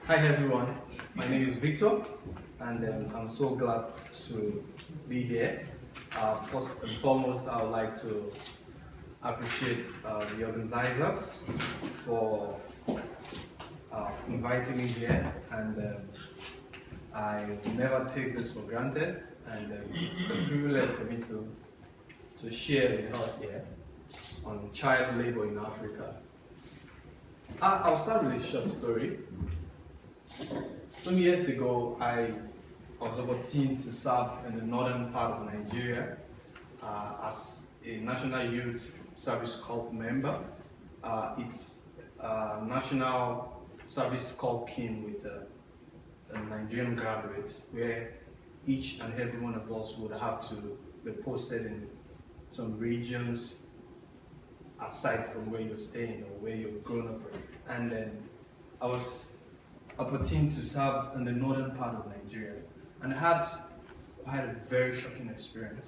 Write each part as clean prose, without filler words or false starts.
Hi everyone, my name is Victor and I'm so glad to be here. First and foremost, I would like to appreciate the organizers for inviting me here, and I never take this for granted, and it's a privilege for me to share with us here on child labor in Africa. I'll start with a short story. Some years ago, I was opportunity to serve in the northern part of Nigeria as a National Youth Service Corps member. It's a national service corps came with the Nigerian graduates, where each and every one of us would have to be posted in some regions aside from where you're staying or where you've grown up. And then I was opportunity to serve in the northern part of Nigeria, and I had a very shocking experience.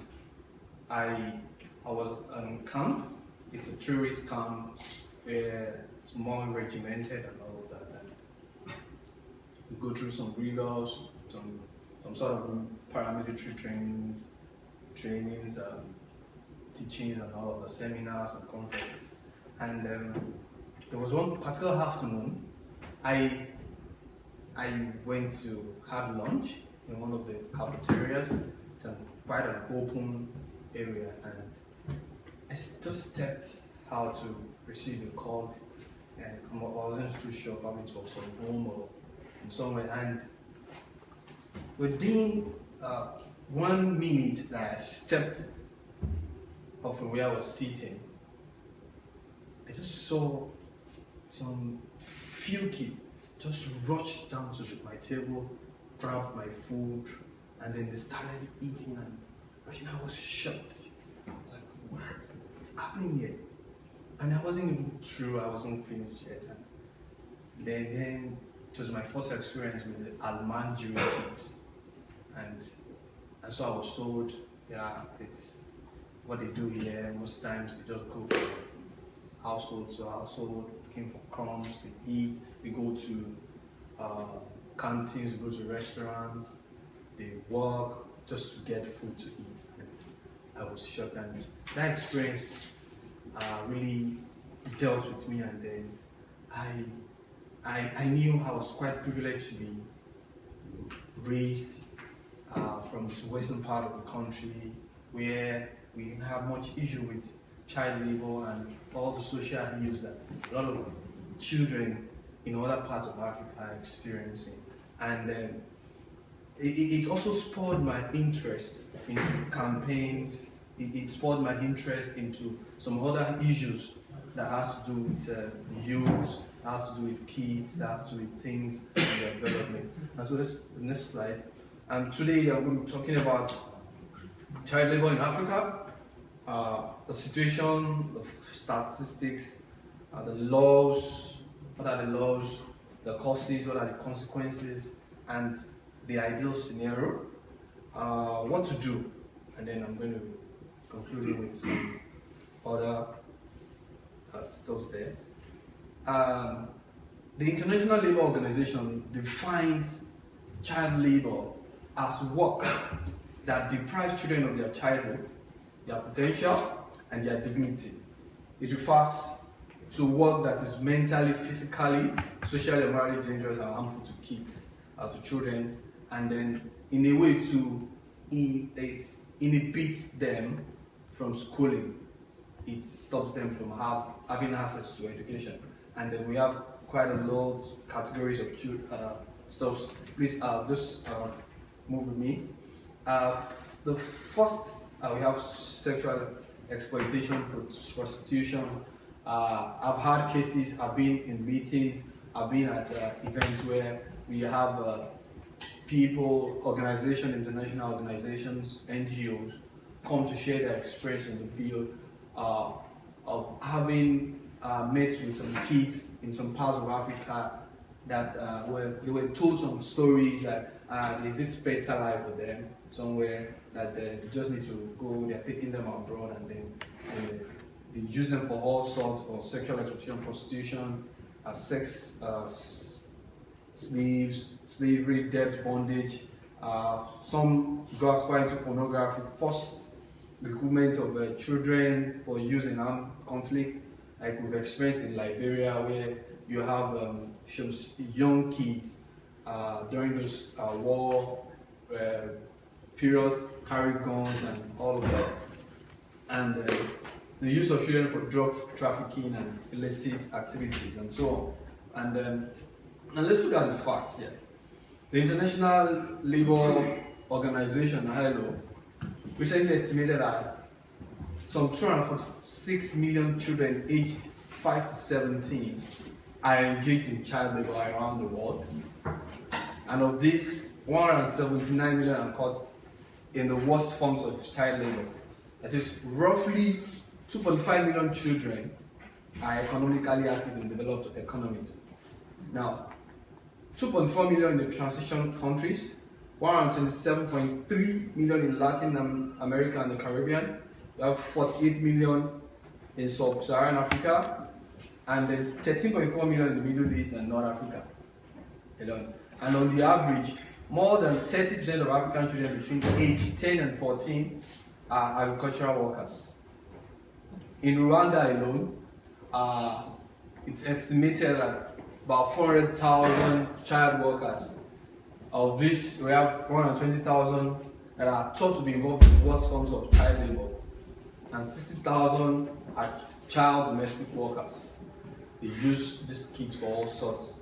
I was in camp. It's a tourist camp where it's more regimented and all of that. And we go through some rigors, some sort of paramilitary trainings, teachings, and all of the seminars and conferences. And there was one particular afternoon, I went to have lunch in one of the cafeterias. It's quite an open area, and I just stepped out to receive a call, and I wasn't too sure if it was from home or from somewhere. And within 1 minute that I stepped up from where I was sitting, I just saw some few kids just rushed down to my table, grabbed my food, and then they started eating, and I was shocked. Like, what's happening here? And I wasn't even through, I wasn't finished yet. And then it was my first experience with the MGIMO kids. And so I was told, yeah, it's what they do here. Most times they just go from household to household, looking for crumbs, they eat, we go to canteens, we go to restaurants, they work just to get food to eat. And I was shocked, and that experience really dealt with me. And then I knew I was quite privileged to be raised from this western part of the country, where we didn't have much issue with child labor and all the social ills that a lot of children in other parts of Africa are experiencing. And it also spurred my interest into campaigns. It spurred my interest into some other issues that has to do with youth, that has to do with kids, that has to do with things and their development. And so this the next slide. And today I'm going to be talking about child labor in Africa. The situation, the statistics, the laws, what are the laws, the causes, what are the consequences, and the ideal scenario, what to do. And then I'm going to conclude with some other stuff there. The International Labour Organization defines child labor as work that deprives children of their childhood, their potential, and their dignity. It refers to work that is mentally, physically, socially, and morally dangerous and harmful to kids, to children, and then in a way it inhibits them from schooling. It stops them from having access to education. And then we have quite a lot of categories of stuff. Please just move with me. The first, we have sexual exploitation, prostitution. I've had cases, I've been in meetings, I've been at events where we have people, organizations, international organizations, NGOs, come to share their experience in the field of having met with some kids in some parts of Africa that they were told some stories that there's this better life for them somewhere, that they just need to go, they're taking them abroad, and then they use them for all sorts, for sexual exploitation, prostitution, sex slaves, slavery, debt, bondage. Some go as far into pornography, forced recruitment of children for use in armed conflict, like we've experienced in Liberia, where you have young kids during those war periods carry guns and all of that. And the use of children for drug trafficking and illicit activities and so on. And let's look at the facts here. The International Labour Organization, ILO, recently estimated that some 246 million children aged 5 to 17 are engaged in child labor around the world. And of this, 179 million are caught in the worst forms of child labor. That is, roughly 2.5 million children are economically active in developed economies. Now, 2.4 million in the transition countries, 127.3 million in Latin America and the Caribbean, we have 48 million in sub-Saharan Africa, and then 13.4 million in the Middle East and North Africa alone. And on the average, more than 30% of African children between age 10 and 14 are agricultural workers. In Rwanda alone, it's estimated that about 400,000 child workers. Of this, we have 120,000 that are thought to be involved in worst forms of child labor, and 60,000 are child domestic workers. They use these kids for all sorts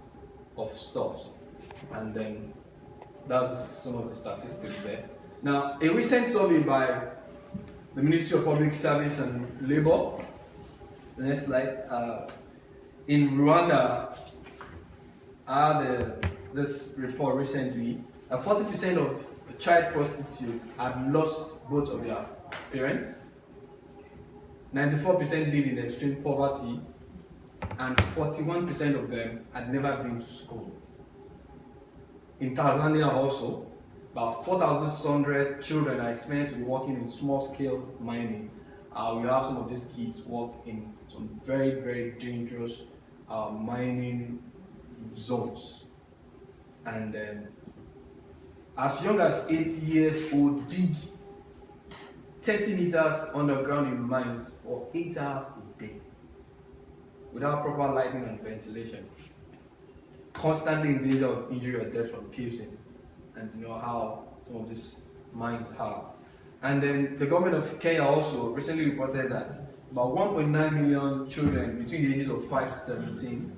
of stuff. And then that's some of the statistics there. Now, a recent survey by the Ministry of Public Service and Labor, the next slide, in Rwanda, this report recently, 40% of the child prostitutes had lost both of their parents, 94% live in extreme poverty, and 41% of them had never been to school. In Tanzania also, about 4,600 children are expected to be working in small-scale mining. We have some of these kids work in some very, very dangerous mining zones. And as young as 8 years old, dig 30 meters underground in mines for 8 hours a day without proper lighting and ventilation, constantly in danger of injury or death from caves in. And you know how some of these mines are. And then the government of Kenya also recently reported that about 1.9 million children between the ages of 5 to 17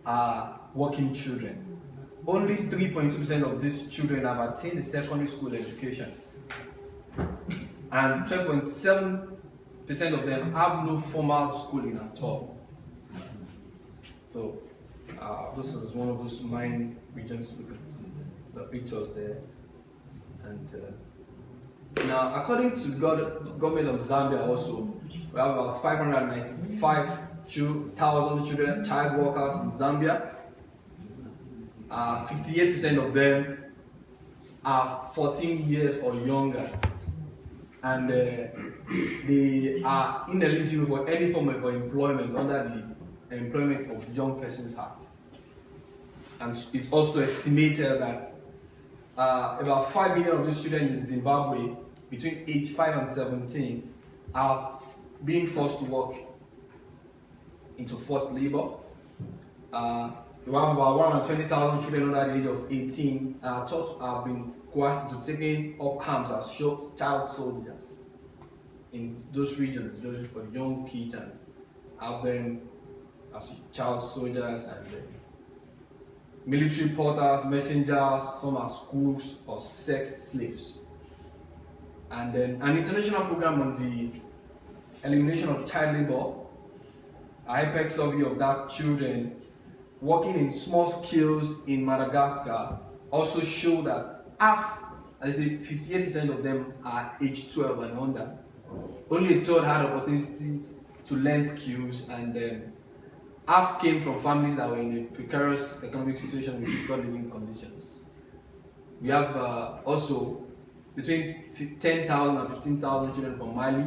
are working children. Only 3.2% of these children have attained a secondary school education, and 12.7% of them have no formal schooling at all. So this is one of those mine regions. Look at the pictures there. And now, according to the government of Zambia also, we have about 595,000 children, child workers in Zambia. 58% of them are 14 years or younger, and they are ineligible for any form of employment under the Employment of Young Persons Act. And it's also estimated that about 5 million of these children in Zimbabwe between age 5 and 17 are being forced to work into forced labor. We have about 120,000 children under the age of 18 thought have been coerced into taking up arms as child soldiers in those regions, those for young kids, and have them as child soldiers and military porters, messengers, some are schools or sex slaves. And then an international program on the elimination of child labor, IPEC survey of that children working in small scales in Madagascar also show that half, I say 58% of them are age 12 and under. Only a third had opportunities to learn skills, and then half came from families that were in a precarious economic situation with difficult living conditions. We have also between 10,000 and 15,000 children from Mali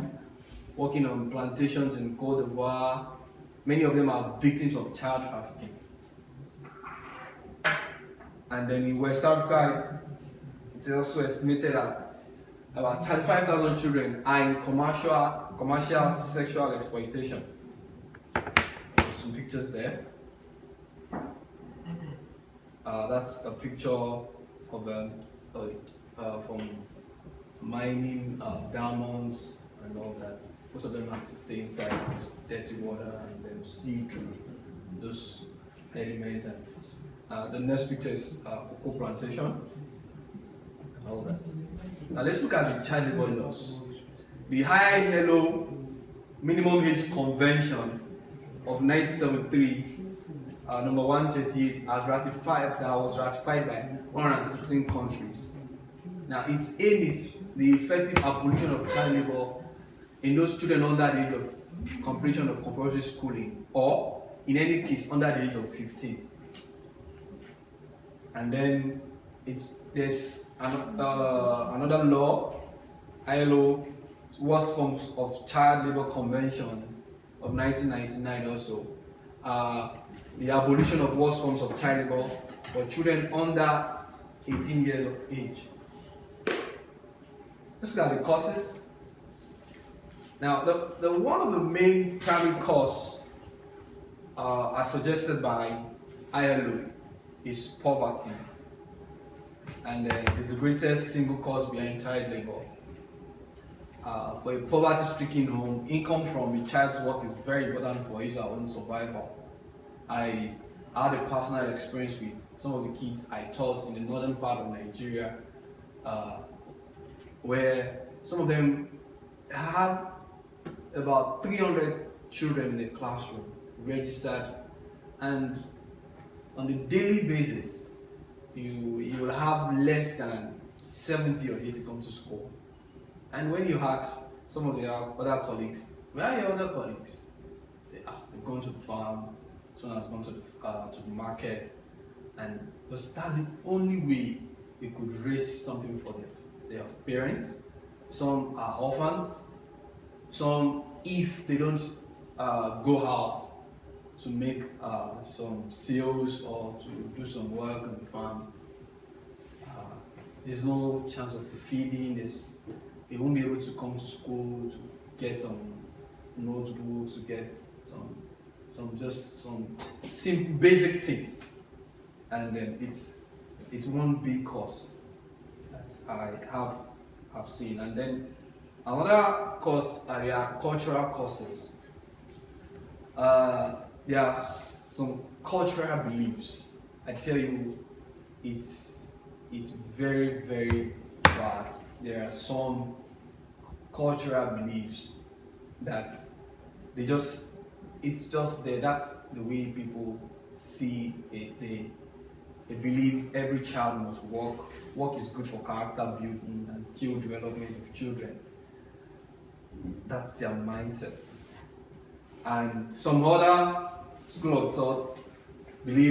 working on plantations in Côte d'Ivoire. Many of them are victims of child trafficking. And then in West Africa, it's also estimated that about 35,000 children are in commercial sexual exploitation. Some pictures there. That's a picture of from mining diamonds and all that. Most of them have to stay inside this dirty water and then see through those elements. And the next picture is cocoa plantation and all that. Now let's look at the child labor laws. The High Yellow Minimum Age Convention of 1973, number 138, was ratified by 116 countries. Now its aim is the effective abolition of child labor in those children under the age of completion of compulsory schooling, or in any case under the age of 15. And then there's another law, ILO, Worst Forms of Child Labor Convention of 1999 also. The abolition of worst forms of child labor for children under 18 years of age. Let's look at the causes. Now, the one of the main primary causes as suggested by ILO is poverty, and it's the greatest single cause behind child labor. For a poverty-stricken home, income from a child's work is very important for his or her own survival. I had a personal experience with some of the kids I taught in the northern part of Nigeria, where some of them have about 300 children in the classroom registered, and on a daily basis, you will have less than 70 or 80 come to school. And when you ask some of their other colleagues, where are your other colleagues? They say, they've gone to the farm, someone has gone to the market, and that's the only way they could raise something for their parents. Some are orphans. Some, if they don't go out to make some sales or to do some work on the farm, there's no chance of feeding. They won't be able to come to school to get some notebooks, to get some simple basic things, and then it's one big cause that I have seen. And then another cause are their cultural causes. There are some cultural beliefs. I tell you, it's very, very bad. There are some cultural beliefs that it's just there. That's the way people see it. They believe every child must work. Work is good for character building and skill development of children. That's their mindset. And some other school of thought believe